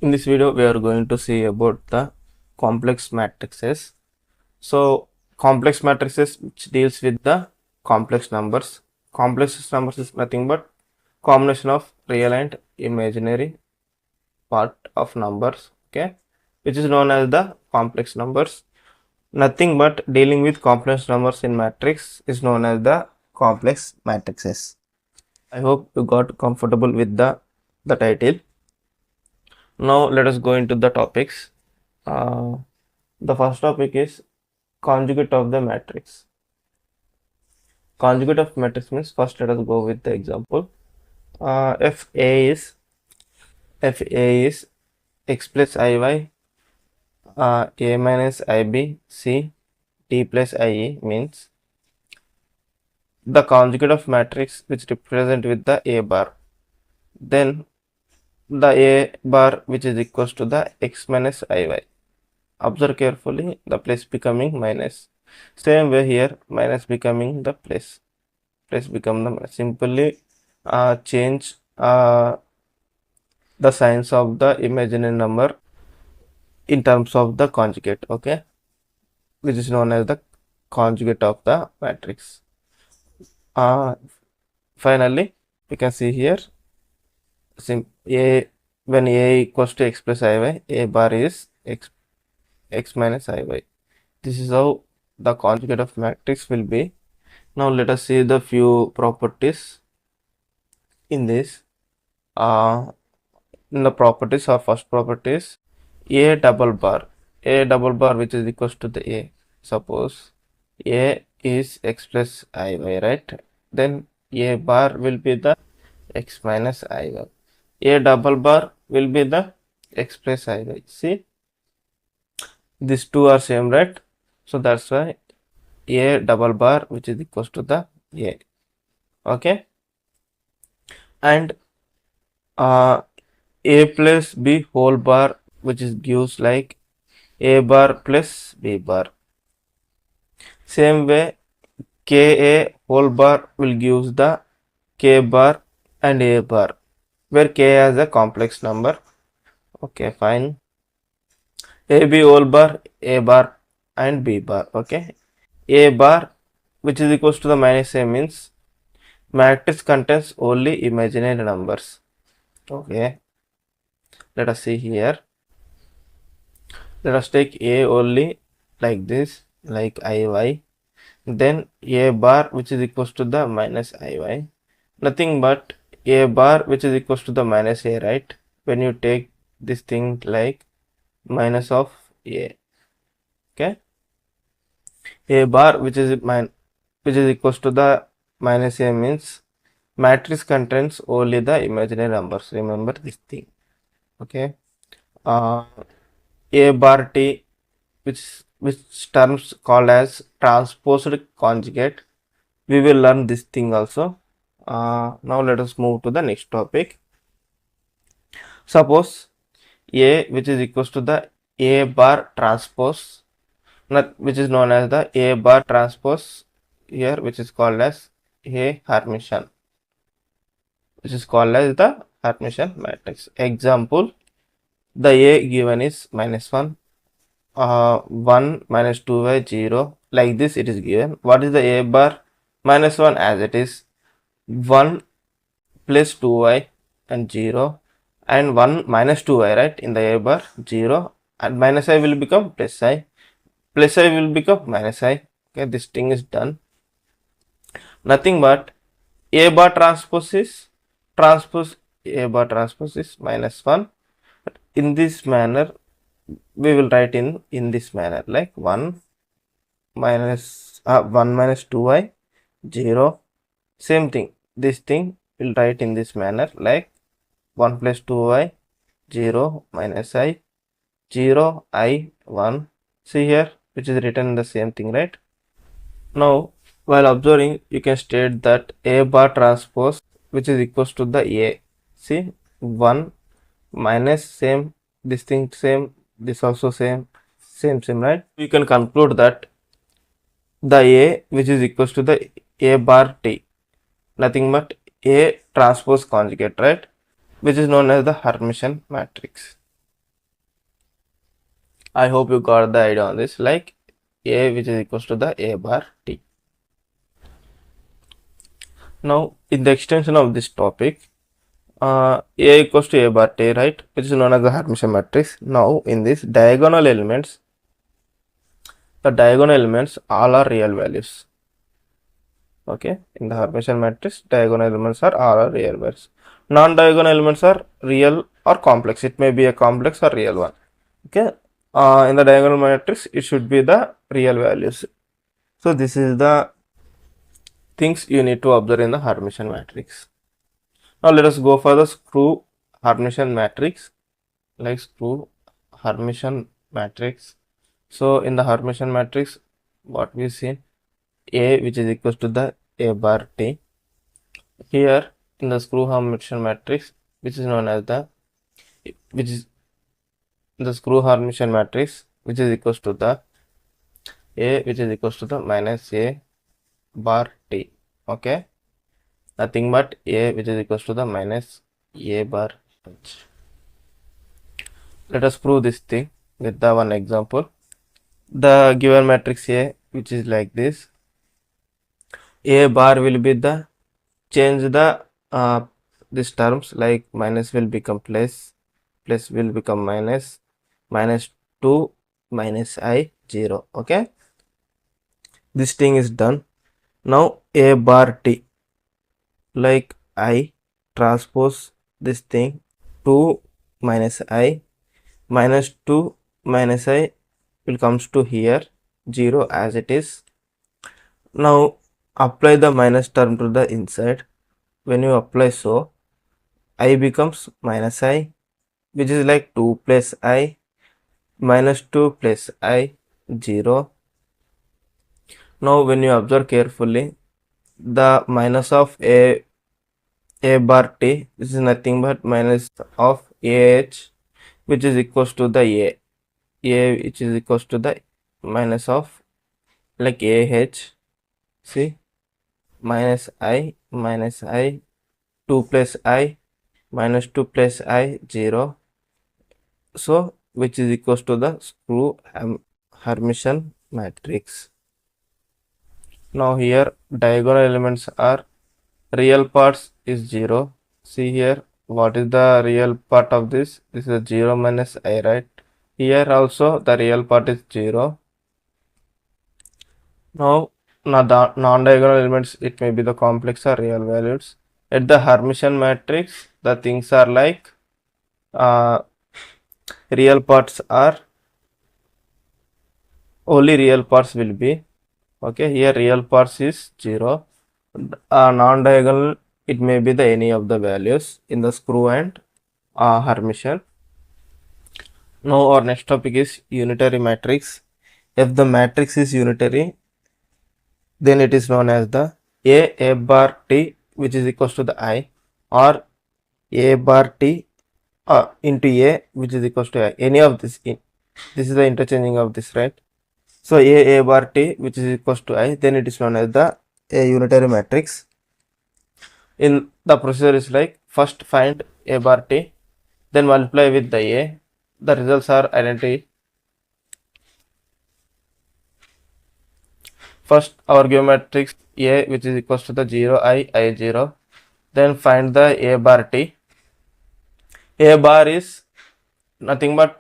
In this video, we are going to see about the complex matrices. So, complex matrices which deals with the complex numbers. Complex numbers is nothing but combination of real and imaginary part of numbers, okay, which is known as the complex numbers. Nothing but dealing with complex numbers in matrix is known as the complex matrices. I hope you got comfortable with the title. Now let us go into the topics. The first topic is conjugate of the matrix. Conjugate of matrix means, first let us go with the example. If A is x plus iy, a minus ib, c, d plus ie means the conjugate of matrix which represent with the a bar. Then the a bar which is equals to the x minus iy. Observe carefully, the plus becoming minus. Same way here, minus becoming the plus become the minus. Simply change the signs of the imaginary number in terms of the conjugate, okay, which is known as the conjugate of the matrix. Finally, we can see here, when a equals to x plus iy, a bar is x minus iy. This is how the conjugate of matrix will be. Now let us see the few properties in this. In the properties, our first property is a double bar which is equals to the a. Suppose a is x plus iy, right? Then a bar will be the x minus iy. A double bar will be the x plus iy. See, these two are same, right? So that's why a double bar which is equals to the a, okay. And a plus b whole bar which is gives like a bar plus b bar. Same way, ka whole bar will gives the k bar and a bar, where k has a complex number. Okay, fine. ab whole bar, a bar and b bar, okay. A bar which is equals to the minus a means matrix contains only imaginary numbers, okay. Let us see here. Let us take a only like this, like iy. Then a bar which is equals to the minus iy. Nothing but a bar which is equals to the minus a, right? When you take this thing like minus of a, okay. A bar which is equals to the minus a means matrix contains only the imaginary numbers. Remember this thing, okay. A bar t, which terms called as transposed conjugate. We will learn this thing also. Now let us move to the next topic. Suppose a which is equals to the a bar transpose, which is known as the a bar transpose here, which is called as a Hermitian, which is called as the Hermitian matrix. Example, the a given is minus 1, 1 minus 2y 0, like this it is given. What is the a bar? Minus 1 as it is, 1 plus 2y and 0, and 1 minus 2y, right, in the a bar 0, and minus i will become plus i will become minus i, okay. This thing is done. Nothing but a bar transpose is minus 1. In this manner we will write in this manner, like 1 minus 2y 0. Same thing, this thing will write in this manner, like 1 plus 2y 0 minus i 0 i 1. See here, which is written in the same thing, right? Now while observing, you can state that a bar transpose which is equals to the a. See, 1 minus same, this thing same, this also same, right? You can conclude that the a which is equals to the a bar t, nothing but a transpose conjugate, right, which is known as the Hermitian matrix. I hope you got the idea on this, like A which is equals to the A bar T. Now in the extension of this topic, A equals to A bar T, right, which is known as the Hermitian matrix. Now in this diagonal elements, the diagonal elements all are real values. Okay, in the Hermitian matrix, diagonal elements are all are real values. Non-diagonal elements are real or complex. It may be a complex or real one. Okay, in the diagonal matrix, it should be the real values. So this is the things you need to observe in the Hermitian matrix. Now let us go for the screw Hermitian matrix, like screw Hermitian matrix. So in the Hermitian matrix, what we see, A which is equals to the A bar T. Here in the screw Hermitian matrix, which is known as the screw Hermitian matrix, which is equals to the A which is equals to the minus A bar T. Okay, nothing but A which is equals to the minus A bar H. Let us prove this thing with the one example. The given matrix A, which is like this, A bar will be the change the these terms, like minus will become plus, plus will become minus, minus 2 minus I 0. Okay, this thing is done. Now A bar T, like I transpose this thing, 2 minus I minus 2 minus I will comes to here 0 as it is. Now apply the minus term to the inside. When you apply so, I becomes minus I, which is like 2 plus I minus 2 plus I 0. Now when you observe carefully, the minus of A bar T, this is nothing but minus of AH, which is equals to the A which is equals to the minus of like AH, see, minus I 2 plus I minus 2 plus I 0, so which is equals to the screw Hermitian matrix. Now here diagonal elements are real parts is 0. See here, what is the real part of this? This is 0 minus I, right? Here also the real part is 0. Now the non-diagonal elements, it may be the complex or real values. At the Hermitian matrix, the things are like real parts are only real parts will be. Okay, here real parts is 0. Non-diagonal, it may be the any of the values in the screw and Hermitian. Now our next topic is unitary matrix. If the matrix is unitary, then it is known as the A bar T, which is equals to the I, or A bar T into A, which is equals to I. Any of this, this is the interchanging of this, right? So A bar T, which is equals to I, then it is known as the a unitary matrix. In the procedure is like, first find A bar T, then multiply with the A. The results are identical. First our given matrix A, which is equals to the 0 I 0, then find the A bar T. A bar is nothing but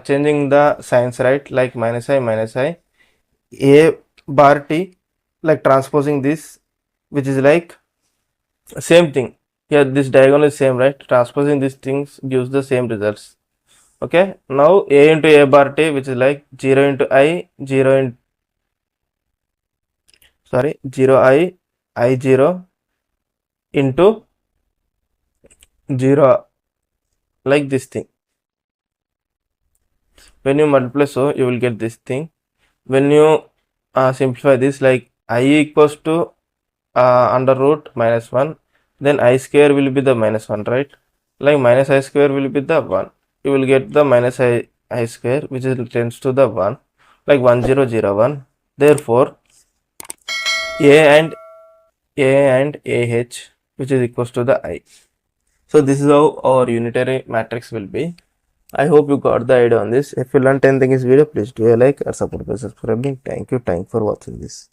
changing the signs, right, like minus I. A bar T, like transposing this, which is like same thing. Here this diagonal is same, right? Transposing these things gives the same results. Okay, now A into A bar T, which is like 0 into I 0 I 0 into 0, like this thing. When you multiply, so you will get this thing. When you simplify this, like I equals to under root minus 1, then I square will be the minus 1, right? Like minus I square will be the 1. You will get the minus I square, which is tends to the 1, like 1001. Therefore A and AH, which is equals to the I. So this is how our unitary matrix will be. I hope you got the idea on this. If you learned anything in this video, please do a like or support by subscribing. Thank you for watching this.